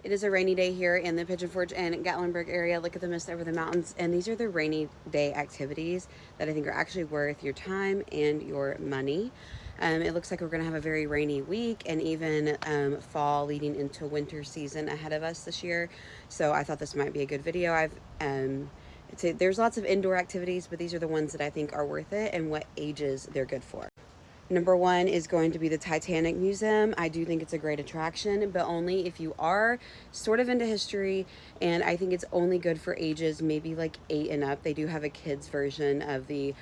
It is a rainy day here in the Pigeon Forge and Gatlinburg area. Look at the mist over the mountains. And these are the rainy day activities that I think are actually worth your time and your money. It looks like we're going to have a very rainy week and even fall leading into winter season ahead of us this year. So I thought this might be a good video. There's lots of indoor activities, but these are the ones that I think are worth it and what ages they're good for. Number one is going to be the Titanic Museum. I do think it's a great attraction, but only if you are sort of into history, and I think it's only good for ages maybe like 8 and up. They do have a kids version of the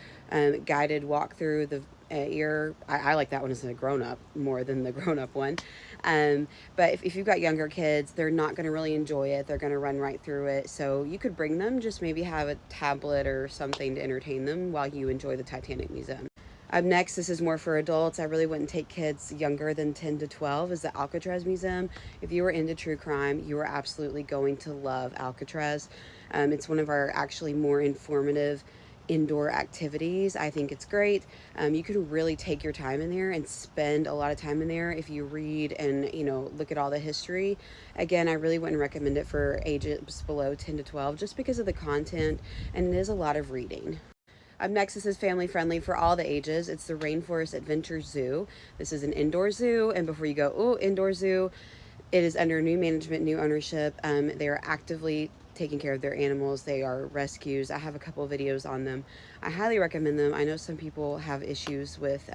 guided walk through the I like that one as a grown-up more than the grown-up one. But if you've got younger kids, they're not going to really enjoy it. They're going to run right through it. So you could bring them, just maybe have a tablet or something to entertain them while you enjoy the Titanic Museum. Up next, this is more for adults. I really wouldn't take kids younger than 10 to 12, is the Alcatraz Museum. If you are into true crime, you are absolutely going to love Alcatraz. It's one of our actually more informative indoor activities. I think it's great. You can really take your time in there and spend a lot of time in there if you read and look at all the history. Again, I really wouldn't recommend it for ages below 10 to 12 just because of the content, and it is a lot of reading. Up next, this is family friendly for all the ages. It's the Rainforest Adventure Zoo. This is an indoor zoo, and before you go, oh, indoor zoo, it is under new management, new ownership. They are actively taking care of their animals. They are rescues. I have a couple of videos on them. I highly recommend them. I know some people have issues with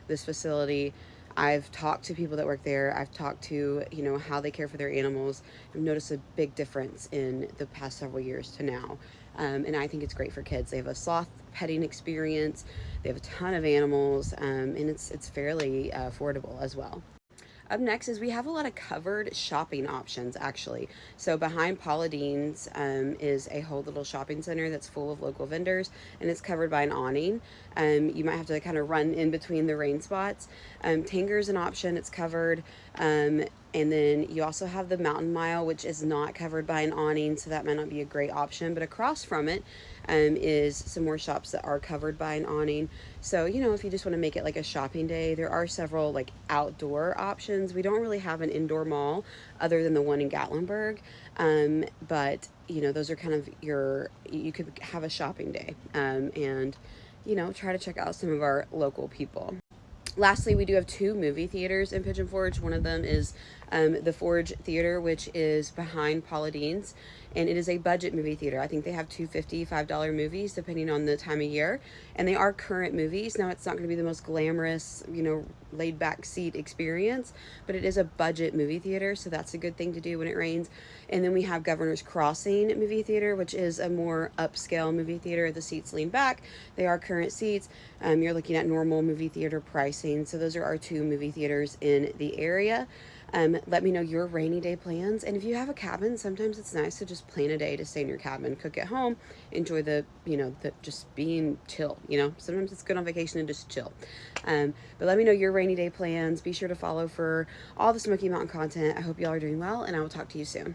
this facility. I've talked to people that work there. I've talked to, how they care for their animals. I've noticed a big difference in the past several years to now. And I think it's great for kids. They have a sloth petting experience. They have a ton of animals, and it's fairly affordable as well. Up next is we have a lot of covered shopping options, actually. So behind Paula Deen's is a whole little shopping center that's full of local vendors, and it's covered by an awning. You might have to kind of run in between the rain spots. Tanger's an option, it's covered. And then you also have the Mountain Mile, which is not covered by an awning, so that might not be a great option. But across from it is some more shops that are covered by an awning. So, if you just want to make it like a shopping day, there are several like outdoor options. We don't really have an indoor mall other than the one in Gatlinburg. But, those are kind of you could have a shopping day and, try to check out some of our local people. Lastly, we do have 2 movie theaters in Pigeon Forge. One of them is the Forge Theater, which is behind Paula Deen's, and it is a budget movie theater. I think they have $2.50, $5 movies depending on the time of year, and they are current movies. Now, it's not going to be the most glamorous, laid back seat experience, but it is a budget movie theater, so that's a good thing to do when it rains. And then we have Governor's Crossing movie theater, which is a more upscale movie theater. The seats lean back. They are current seats. You're looking at normal movie theater pricing. So those are our 2 movie theaters in the area. Let me know your rainy day plans. And if you have a cabin, sometimes it's nice to just plan a day to stay in your cabin, cook at home, enjoy the just being chill, sometimes it's good on vacation and just chill. But let me know your rainy day plans. Be sure to follow for all the Smoky Mountain content. I hope y'all are doing well, and I will talk to you soon.